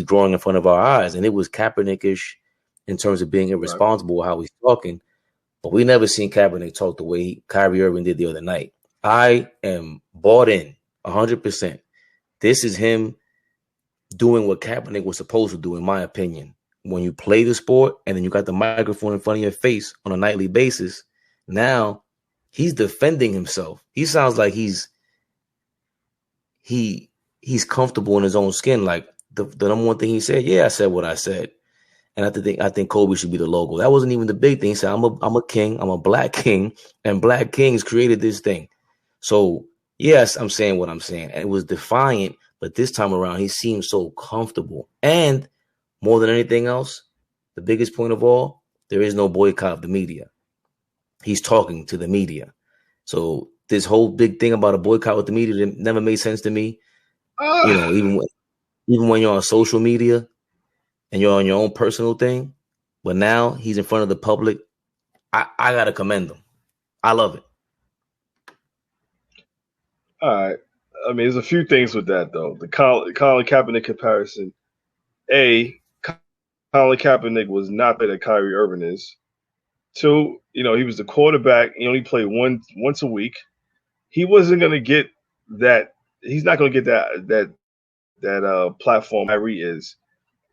he's growing in front of our eyes. And it was Kaepernickish in terms of being irresponsible with how he's talking. But we never seen Kaepernick talk the way Kyrie Irving did the other night. I am bought in 100%. This is him doing what Kaepernick was supposed to do, in my opinion. When you play the sport and then you got the microphone in front of your face on a nightly basis, now he's defending himself. He sounds like he's comfortable in his own skin. Like the number one thing he said, yeah, I said what I said. And I think Kobe should be the logo. That wasn't even the big thing. He said, I'm a king, I'm a black king, and black kings created this thing. So yes, I'm saying what I'm saying. And it was defiant, but this time around, he seemed so comfortable. And more than anything else, the biggest point of all, there is no boycott of the media. He's talking to the media. So this whole big thing about a boycott with the media never made sense to me. You know, even when you're on social media and you're on your own personal thing, but now he's in front of the public. I gotta commend him. I love it. All right. I mean, there's a few things with that though. The Colin Kaepernick comparison. Colin Kaepernick was not that Kyrie Irving is. Two, you know, he was the quarterback. He only played once a week. He wasn't going to get that. He's not going to get that platform Kyrie is.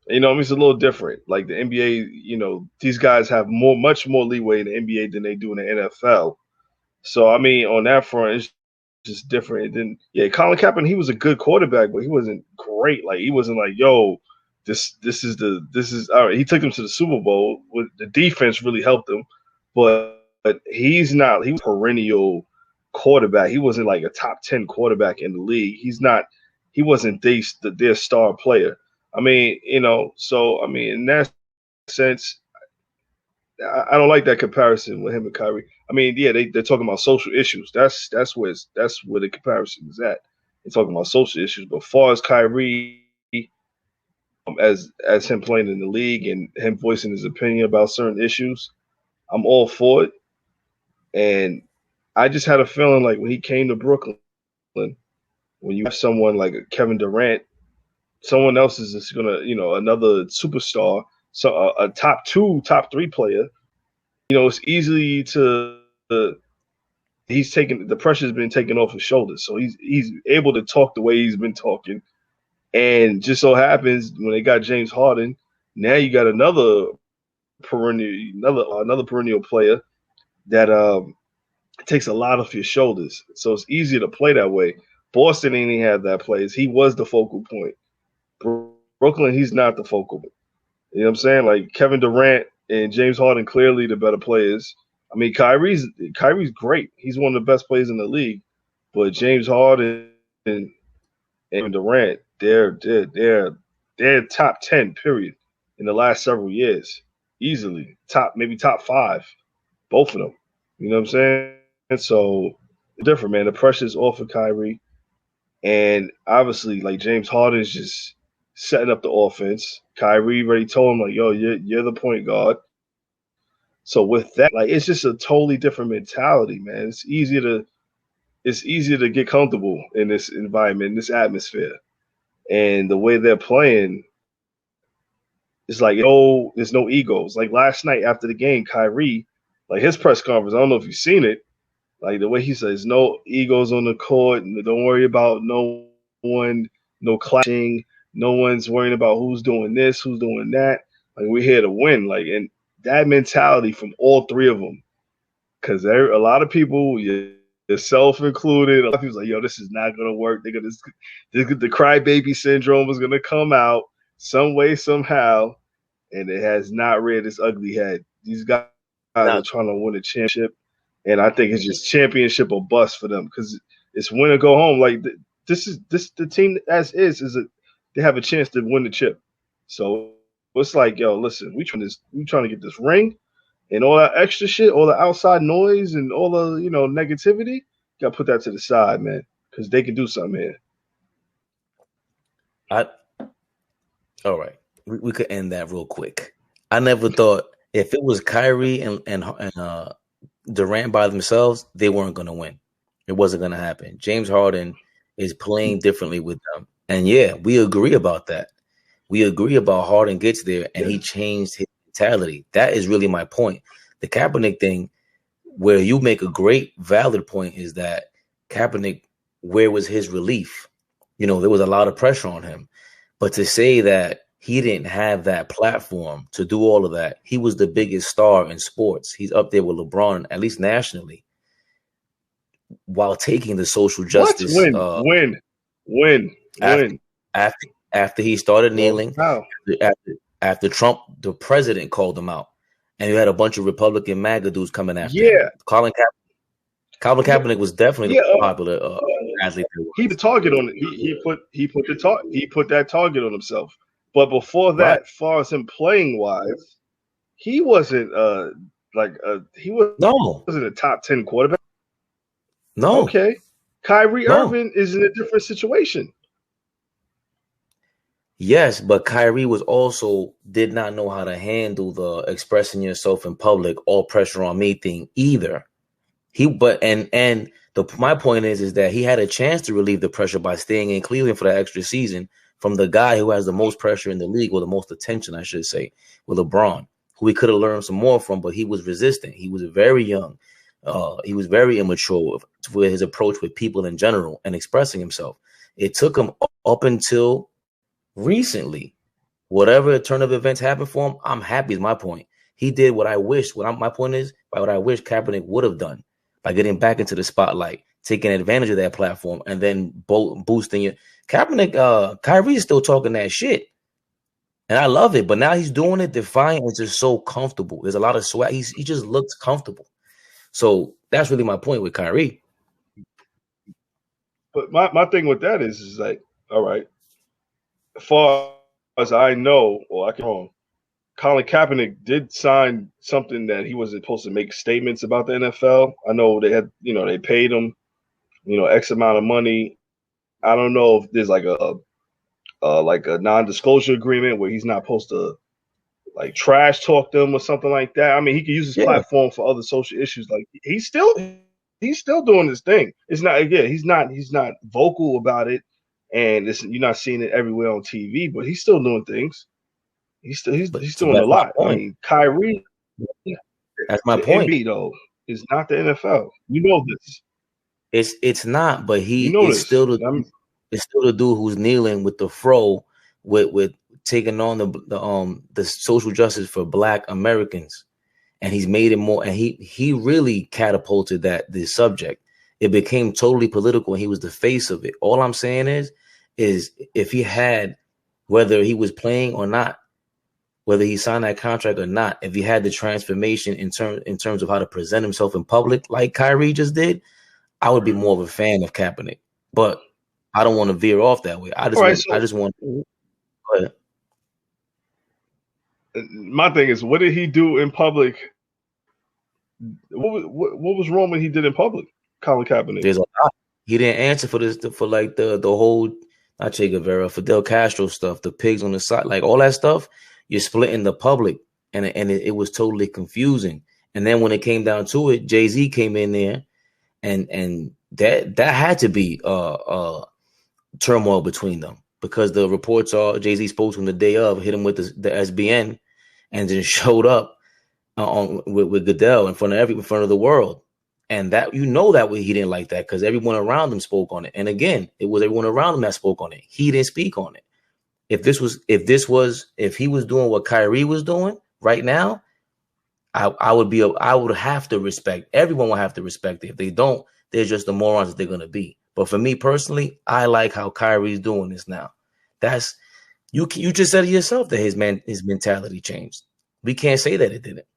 You know, I mean, it's a little different. Like the NBA, you know, these guys have much more leeway in the NBA than they do in the NFL. So, I mean, on that front, it's just different. And then, Colin Kaepernick, he was a good quarterback, but he wasn't great. Like, he wasn't like, yo, this is all right. He took them to the Super Bowl. With the defense really helped them, but he was perennial quarterback. He wasn't like a top 10 quarterback in the league. He wasn't their star player. I mean, you know, so I mean, in that sense, I don't like that comparison with him and Kyrie. I mean, yeah, they're talking about social issues. That's where the comparison is at. They're talking about social issues. But as far as Kyrie, as him playing in the league and him voicing his opinion about certain issues, I'm all for it. And I just had a feeling like when he came to Brooklyn, when you have someone like Kevin Durant, someone else is just gonna, you know, another superstar, so a top 2, top 3 player, you know, it's easily he's taken, the pressure's been taken off his shoulders, so he's able to talk the way he's been talking. And just so happens when they got James Harden, now you got another perennial player that takes a lot off your shoulders. So it's easier to play that way. Boston ain't even had that plays. He was the focal point. Brooklyn, he's not the focal point. You know what I'm saying? Like Kevin Durant and James Harden, clearly the better players. I mean, Kyrie's great. He's one of the best players in the league. But James Harden and Durant, they're top 10, period, in the last several years. Easily. Maybe top 5. Both of them. You know what I'm saying? And so different, man. The pressure's off of Kyrie. And obviously, like James Harden is just setting up the offense. Kyrie already told him, like, yo, you're the point guard. So with that, like, it's just a totally different mentality, man. It's easier to get comfortable in this environment, in this atmosphere. And the way they're playing, it's like, there's no egos. Like last night after the game, Kyrie, like his press conference, I don't know if you've seen it, like the way he says, no egos on the court, don't worry about no one, no clashing, no one's worrying about who's doing this, who's doing that. Like we're here to win. Like, and that mentality from all three of them, because a lot of people, yourself included, a lot of people's like, yo, this is not gonna work. The crybaby syndrome is gonna come out some way, somehow, and it has not reared its ugly head. These guys are trying to win a championship. And I think it's just championship or bust for them because it's win or go home. Like the team as is they have a chance to win the chip. So it's like, yo, listen, we trying to get this ring, and all that extra shit, all the outside noise, and all the negativity. Got to put that to the side, man, because they can do something here. All right, we could end that real quick. I never thought if it was Kyrie and Durant by themselves, they weren't going to win. It wasn't going to happen. James Harden is playing differently with them. And yeah, we agree about that. We agree about Harden gets there and Yeah. he changed his mentality. That is really my point. The Kaepernick thing, where you make a great valid point, is that Kaepernick, where was his relief? You know, there was a lot of pressure on him. But to say that he didn't have that platform to do all of that, he was the biggest star in sports. He's up there with LeBron, at least nationally, while taking the social What? justice after When? after he started Well, kneeling, how? after Trump, the president, called him out, and you had a bunch of Republican MAGA dudes coming after him. Yeah. Colin Yeah. Kaepernick was definitely Yeah. the most popular athlete there He was. put target on it. He put that target on himself. But before Right? that, as far as him playing wise, he wasn't he No, wasn't a top 10 quarterback. no, Okay. Kyrie no. Irving is in a different situation. Yes, but Kyrie was also did not know how to handle the expressing yourself in public, all pressure on me thing either. My point is that he had a chance to relieve the pressure by staying in Cleveland for that extra season from the guy who has the most pressure in the league, or the most attention, I should say, with LeBron, who he could have learned some more from, but he was resistant. He was very young. He was very immature with his approach with people in general and expressing himself. It took him up until recently. Whatever turn of events happened for him, I'm happy is my point. He did what I wish. My point is, by what I wish Kaepernick would have done, by getting back into the spotlight, taking advantage of that platform, and then boosting it. Kyrie is still talking that shit, and I love it. But now he's doing it defiant and just so comfortable. There's a lot of swag. He just looks comfortable. So that's really my point with Kyrie. But my thing with that is like, all right, as far as I know, or I can wrong, Colin Kaepernick did sign something that he wasn't supposed to make statements about the NFL. I know they had, they paid him, X amount of money. I don't know if there's like a non-disclosure agreement where he's not supposed to like trash talk them or something like that. I mean, he could use his Yeah, platform for other social issues. Like he's still doing his thing. It's not again, he's not vocal about it, and you're not seeing it everywhere on TV, but he's still doing things. He's so doing a that's my lot. I point. mean, Kyrie, That's my the point. NBA though is not the NFL. You know this. It's not, but he You know is this. still the dude who's kneeling with the fro, with taking on the social justice for Black Americans, and he's made it more. And he really catapulted the subject. It became totally political, and he was the face of it. All I'm saying is if he had, whether he was playing or not, whether he signed that contract or not, if he had the transformation in terms of how to present himself in public, like Kyrie just did, I would be more of a fan of Kaepernick. But I don't want to veer off that way. All right. I So just want. my thing is, what did he do in public? What was wrong when he did in public? Colin Kaepernick. There's a lot. He didn't answer for this for like the whole not Che Guevara, Fidel Castro stuff, the pigs on the side, like all that stuff. You're splitting the public, and it was totally confusing. And then when it came down to it, Jay-Z came in there, and that had to be turmoil between them, because the reports are Jay-Z spoke to him the day of, hit him with the SBN, and then showed up with Goodell in front of the world. And that, that way he didn't like that, because everyone around him spoke on it. And again, it was everyone around him that spoke on it. He didn't speak on it. If he was doing what Kyrie was doing right now, I would have to respect. Everyone would have to respect it. If they don't, they're just the morons that they're gonna be. But for me personally, I like how Kyrie's doing this now. That's you just said it yourself that his mentality changed. We can't say that it didn't.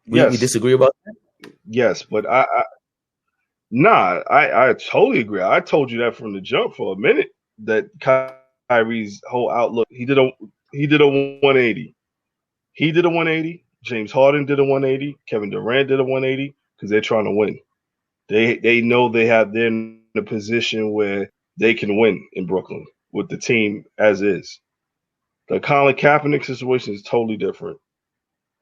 We Yes, disagree about that. yes, but I totally agree. I told you that from the jump for a minute that Kyrie's whole outlook. He did a 180. He did a 180. James Harden did a 180. Kevin Durant did a 180 because they're trying to win. They know they're in a position where they can win in Brooklyn with the team as is. The Colin Kaepernick situation is totally different.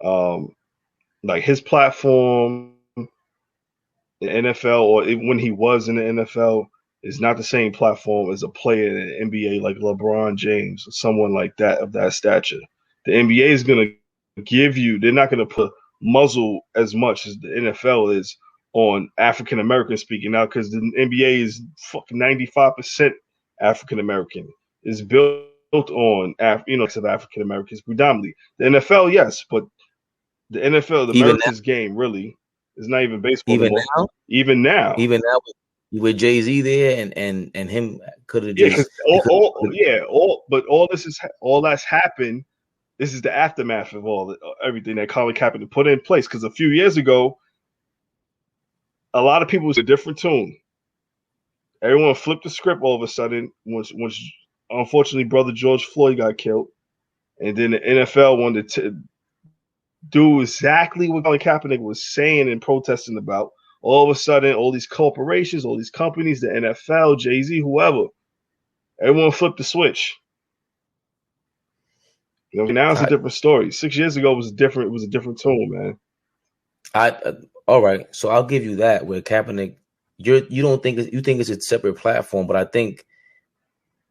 Like his platform, the NFL, or when he was in the NFL, is not the same platform as a player in the NBA like LeBron James or someone like that of that stature. The NBA is going to give you, they're not going to put muzzle as much as the NFL is on African American speaking now, because the NBA is fucking 95% African American. It's built on of African Americans predominantly. The NFL, yes, but the NFL, the America's game, really is not even baseball anymore. Even now, with Jay-Z there and him could have just but all that's happened. This is the aftermath of everything that Colin Kaepernick put in place. Because a few years ago, a lot of people was a different tune. Everyone flipped the script all of a sudden once unfortunately brother George Floyd got killed, and then the NFL wanted to do exactly what Colin Kaepernick was saying and protesting about. All of a sudden, all these corporations, all these companies, the NFL, Jay-Z, whoever, everyone flipped the switch. Now it's a different story. 6 years ago was different. It was a different tone, man. All right, so I'll give you that. Where Kaepernick, you think it's a separate platform, but I think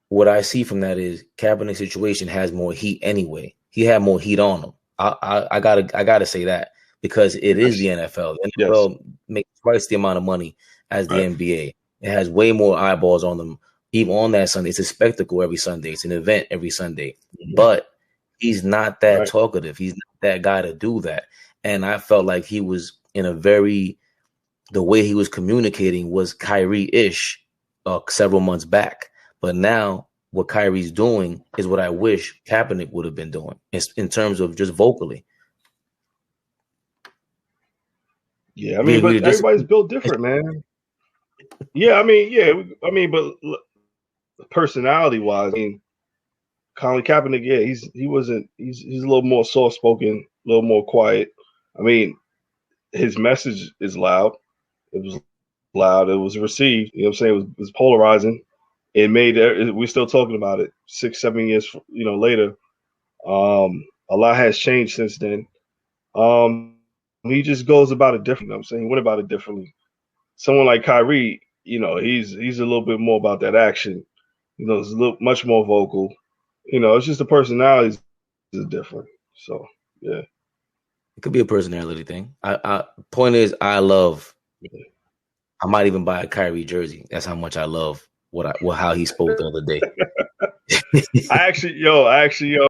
what I see from that is Kaepernick's situation has more heat anyway. He had more heat on him. I gotta say that, because it is the NFL. The NFL makes twice the amount of money as the NBA. It has way more eyeballs on them. Even on that Sunday, it's a spectacle every Sunday. It's an event every Sunday. But he's not that talkative. He's not that guy to do that. And I felt like he was the way he was communicating was Kyrie-ish several months back. But now what Kyrie's doing is what I wish Kaepernick would have been doing in terms of just vocally. Yeah, I mean, but everybody's built different, man. But personality-wise, Colin Kaepernick, he's a little more soft-spoken, a little more quiet. I mean, his message is loud. It was loud. It was received. You know what I'm saying? It was polarizing. It made we're still talking about it 6-7 years later. A lot has changed since then. He just goes about it differently. I'm saying he went about it differently. Someone like Kyrie, he's a little bit more about that action. It's much more vocal. It's just the personalities is different. So yeah, it could be a personality thing. Point is, I might even buy a Kyrie jersey. That's how much I love how he spoke the other day. I actually